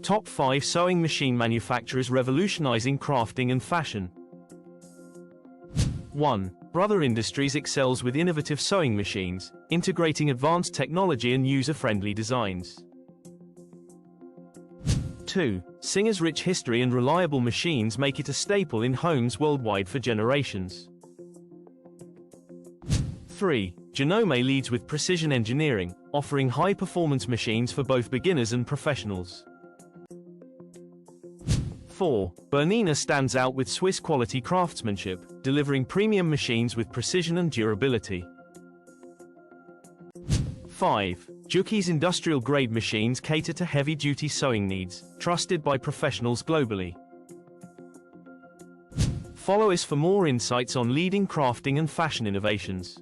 Top 5 sewing machine manufacturers revolutionizing crafting and fashion. 1. Brother Industries excels with innovative sewing machines, integrating advanced technology and user-friendly designs. 2. Singer's rich history and reliable machines make it a staple in homes worldwide for generations. 3. Janome leads with precision engineering, offering high-performance machines for both beginners and professionals. 4. Bernina stands out with Swiss-quality craftsmanship, delivering premium machines with precision and durability. 5. Juki's industrial-grade machines cater to heavy-duty sewing needs, trusted by professionals globally. Follow us for more insights on leading crafting and fashion innovations.